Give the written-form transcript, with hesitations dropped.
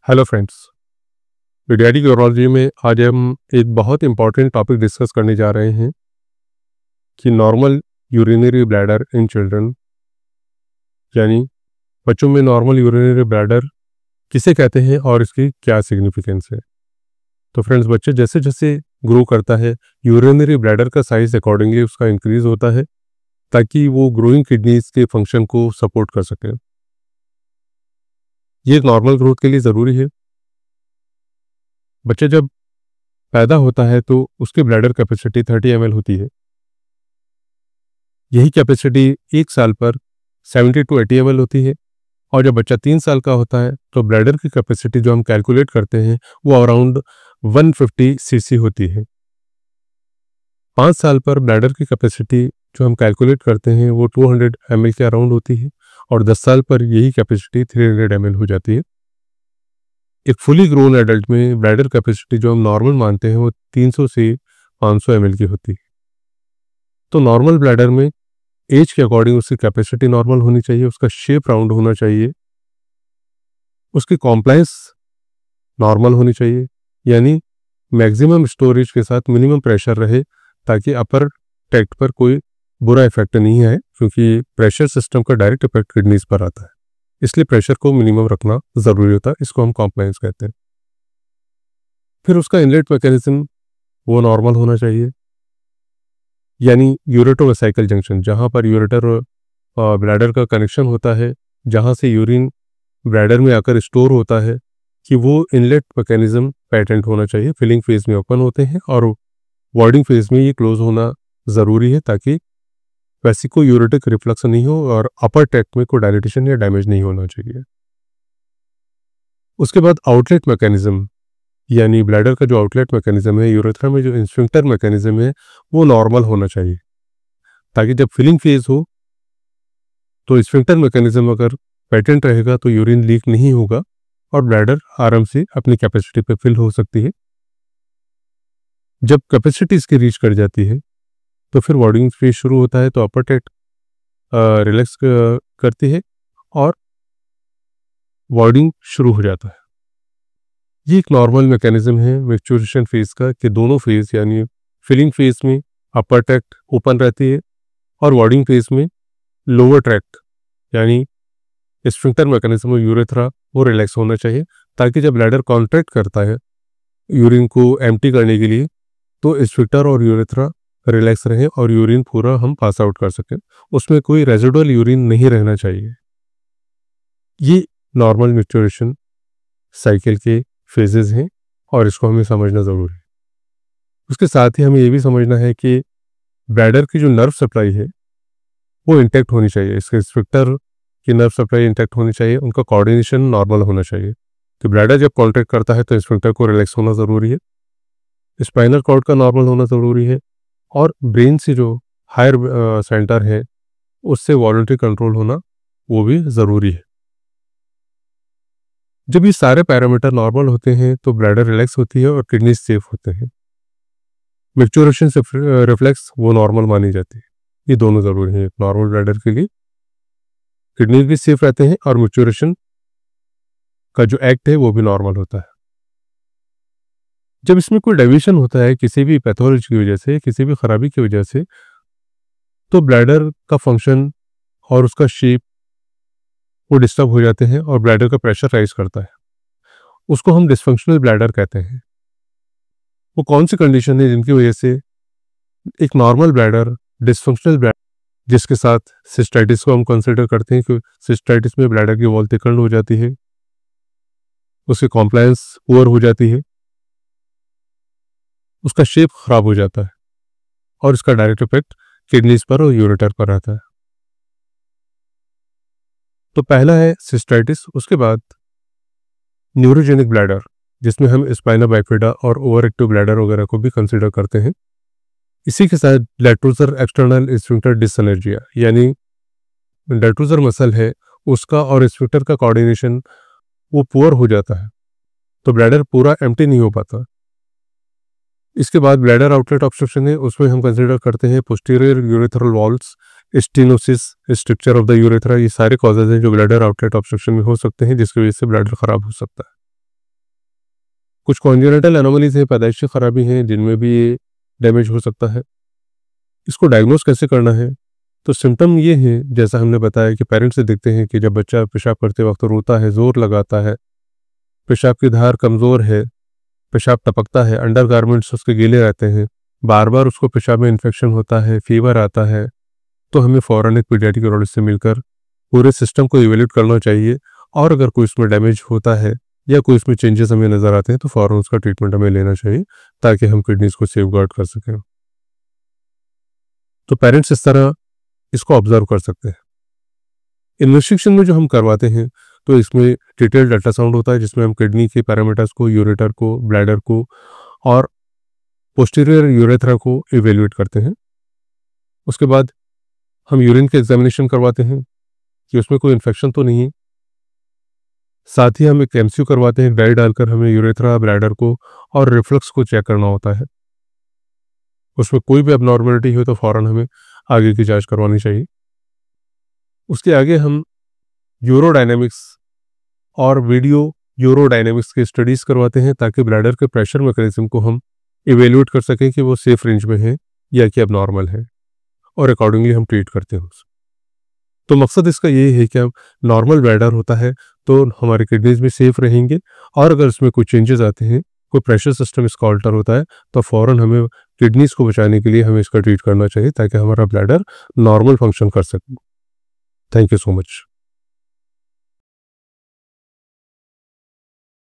Hello friends, paediatric urology में आज हम एक बहुत इंपॉर्टेंट टॉपिक डिस्कस करने जा रहे हैं कि normal urinary bladder in children, यानी बच्चों में नॉर्मल यूरिनरी ब्लैडर किसे कहते हैं और इसकी क्या सिग्निफिकेंस है। तो फ्रेंड्स, बच्चे जैसे जैसे ग्रो करता है यूरिनरी ब्लैडर का साइज अकॉर्डिंगली उसका इंक्रीज होता है ताकि वो ग्रोइंग किडनीज के फंक्शन को सपोर्ट कर सके। ये नॉर्मल ग्रोथ के लिए ज़रूरी है। बच्चे जब पैदा होता है तो उसकी ब्लैडर कैपेसिटी 30 ml होती है। यही कैपेसिटी एक साल पर 70 to 80 ml होती है और जब बच्चा 3 साल का होता है तो ब्लैडर की कैपेसिटी जो हम कैलकुलेट करते हैं वो अराउंड 150 cc होती है। 5 साल पर ब्लैडर की कैपेसिटी जो हम कैलकुलेट करते हैं वो 200 ml के अराउंड होती है और 10 साल पर यही कैपेसिटी 300 ml हो जाती है। एक फुली ग्रोन एडल्ट में ब्लैडर कैपेसिटी जो हम नॉर्मल मानते हैं वो 300 से 500 ml की होती है। तो नॉर्मल ब्लैडर में एज के अकॉर्डिंग उसकी कैपेसिटी नॉर्मल होनी चाहिए, उसका शेप राउंड होना चाहिए, उसकी कॉम्प्लायंस नॉर्मल होनी चाहिए, यानी मैक्सिमम स्टोरेज के साथ मिनिमम प्रेशर रहे ताकि अपर ट्रैक्ट पर कोई बुरा इफेक्ट नहीं आए, क्योंकि प्रेशर सिस्टम का डायरेक्ट इफेक्ट किडनीज पर आता है, इसलिए प्रेशर को मिनिमम रखना ज़रूरी होता है। इसको हम कॉम्प्लायंस कहते हैं। फिर उसका इनलेट मैकेनिज्म वो नॉर्मल होना चाहिए, यानी यूरेटोवेसाइकल जंक्शन, जहाँ पर यूरेटर और ब्लैडर का कनेक्शन होता है, जहाँ से यूरिन ब्लैडर में आकर स्टोर होता है, कि वो इनलेट मैकेनिज्म पैटेंट होना चाहिए। फिलिंग फेज में ओपन होते हैं और वॉइडिंग फेज में ये क्लोज होना ज़रूरी है ताकि वेसिको यूरेटिक रिफ्लक्स नहीं हो और अपर ट्रैक्ट में कोई डायलिटेशन या डैमेज नहीं होना चाहिए। उसके बाद आउटलेट मैकेनिज्म, यानी ब्लैडर का जो आउटलेट मैकेनिज्म है, यूरेथ्रा में जो स्फिंक्टर मैकेनिज्म है वो नॉर्मल होना चाहिए ताकि जब फिलिंग फेज हो तो स्फिंक्टर मैकेनिज्म अगर पैटेंट रहेगा तो यूरिन लीक नहीं होगा और ब्लैडर आराम से अपनी कैपेसिटी पे फिल हो सकती है। जब कैपेसिटी इसकी रीच कर जाती है तो फिर वॉर्डिंग फेज शुरू होता है, तो अपर ट्रैक्ट रिलैक्स करती है और वॉर्डिंग शुरू हो जाता है। ये एक नॉर्मल मैकेनिज्म है मैच्योरेशन फेज का कि दोनों फेज, यानी फिलिंग फेज में अपर ट्रैक्ट ओपन रहती है और वॉर्डिंग फेज में लोअर ट्रैक्ट, यानी स्फिंक्टर मैकेनिज्म यूरेथ्रा वो रिलैक्स होना चाहिए ताकि जब ब्लैडर कॉन्ट्रैक्ट करता है यूरिन को एम्प्टी करने के लिए तो स्फिंक्टर और यूरेथ्रा रिलैक्स रहे और यूरिन पूरा हम पास आउट कर सकें, उसमें कोई रेजिडुअल यूरिन नहीं रहना चाहिए। ये नॉर्मल मैच्योरेशन साइकिल के फेजेस हैं और इसको हमें समझना ज़रूरी है। उसके साथ ही हमें ये भी समझना है कि ब्लैडर की जो नर्व सप्लाई है वो इंटैक्ट होनी चाहिए, इसके स्फिंक्टर की नर्व सप्लाई इंटैक्ट होनी चाहिए, उनका कोऑर्डिनेशन नॉर्मल होना चाहिए। तो ब्लैडर जब कॉन्ट्रैक्ट करता है तो स्फिंक्टर को रिलैक्स होना ज़रूरी है, स्पाइनल कॉर्ड का नॉर्मल होना ज़रूरी है और ब्रेन से जो हायर सेंटर है उससे वॉलंटरी कंट्रोल होना वो भी ज़रूरी है। जब ये सारे पैरामीटर नॉर्मल होते हैं तो ब्लैडर रिलैक्स होती है और किडनी सेफ होते हैं। मैच्योरेशन से रिफ्लेक्स वो नॉर्मल मानी जाती है। ये दोनों ज़रूरी हैं नॉर्मल ब्लैडर के लिए, किडनी भी सेफ रहते हैं और मैच्योरेशन का जो एक्ट है वो भी नॉर्मल होता है। जब इसमें कोई डेविएशन होता है किसी भी पैथोलॉजी की वजह से, किसी भी खराबी की वजह से, तो ब्लैडर का फंक्शन और उसका शेप वो डिस्टर्ब हो जाते हैं और ब्लैडर का प्रेशर राइज करता है। उसको हम डिसफंक्शनल ब्लैडर कहते हैं। वो कौन सी कंडीशन है जिनकी वजह से एक नॉर्मल ब्लैडर डिसफंक्शनल ब्लैडर, जिसके साथ सिस्टाइटिस को हम कंसिडर करते हैं कि सिस्टाइटिस में ब्लैडर की वॉल थिकन्ड हो जाती है, उसकी कॉम्प्लायंस पुअर हो जाती है, उसका शेप खराब हो जाता है और इसका डायरेक्ट इफेक्ट किडनीज पर और यूरेटर पर आता है। तो पहला है सिस्टाइटिस, उसके बाद न्यूरोजेनिक ब्लैडर, जिसमें हम स्पाइना बाइफिडा और ओवर एक्टिव ब्लैडर वगैरह को भी कंसिडर करते हैं। इसी के साथ लेट्रोजर एक्सटर्नल स्फिंक्टर डिसएनर्जिया, यानी लेट्रोजर मसल है उसका और स्फिंक्टर का कोऑर्डिनेशन वो पुअर हो जाता है, तो ब्लैडर पूरा एम्प्टी नहीं हो पाता। इसके बाद ब्लैडर आउटलेट ऑब्स्ट्रक्शन है, उसमें हम कंसिडर करते हैं posterior urethral walls, stenosis, structure of the urethra. ये सारे कॉजेज हैं जो ब्लैडर आउटलेट ऑब्स्ट्रक्शन में हो सकते हैं, जिसकी वजह से ब्लैडर खराब हो सकता है। कुछ कॉन्जेनिटल एनोमलीज हैं, पैदाइशी खराबी हैं, जिनमें भी ये डैमेज हो सकता है। इसको डायग्नोस कैसे करना है? तो सिम्टम ये हैं, जैसा हमने बताया कि पेरेंट्स से दिखते हैं कि जब बच्चा पेशाब करते वक्त रोता है, ज़ोर लगाता है, पेशाब की धार कमज़ोर है, पेशाब टपकता है, अंडरगारमेंट्स उसके गीले रहते हैं, बार बार उसको पेशाब में इन्फेक्शन होता है, फीवर आता है, तो हमें फ़ौरन एक पीडियाट्रिक यूरोलॉजिस्ट से मिलकर पूरे सिस्टम को इवेल्यूएट करना चाहिए। और अगर कोई इसमें डैमेज होता है या कोई इसमें चेंजेस हमें नज़र आते हैं तो फ़ौरन उसका ट्रीटमेंट हमें लेना चाहिए, ताकि हम किडनीज़ को सेफगार्ड कर सकें। तो पेरेंट्स इस तरह इसको ऑब्जर्व कर सकते हैं। इन्वेस्टिगेशन में जो हम करवाते हैं तो इसमें डिटेल्ड अल्ट्रासाउंड होता है, जिसमें हम किडनी के पैरामीटर्स को, यूरेटर को, ब्लैडर को और पोस्टीरियर यूरेथ्रा को इवेल्यूएट करते हैं। उसके बाद हम यूरिन के एग्जामिनेशन करवाते हैं कि उसमें कोई इन्फेक्शन तो नहीं है। साथ ही हम एक एमसीयू करवाते हैं, डाई डालकर हमें यूरेथ्रा, ब्लैडर को और रिफ्लक्स को चेक करना होता है। उसमें कोई भी अबनॉर्मलिटी हो तो फ़ौरन हमें आगे की जांच करवानी चाहिए। उसके आगे हम यूरोडायनेमिक्स और वीडियो यूरोडायनेमिक्स की स्टडीज़ करवाते हैं, ताकि ब्लैडर के प्रेशर मैकेनिज्म को हम इवेल्यूएट कर सकें कि वो सेफ रेंज में है या कि अबनॉर्मल है, और अकॉर्डिंगली हम ट्रीट करते हैं उसको। तो मकसद इसका यही है कि अब नॉर्मल ब्लैडर होता है तो हमारे किडनीज भी सेफ रहेंगे, और अगर इसमें कोई चेंजेस आते हैं, कोई प्रेशर सिस्टम इसका ऑल्टर होता है, तो फ़ौरन हमें किडनीज को बचाने के लिए हमें इसका ट्रीट करना चाहिए, ताकि हमारा ब्लैडर नॉर्मल फंक्शन कर सके। Thank you so much.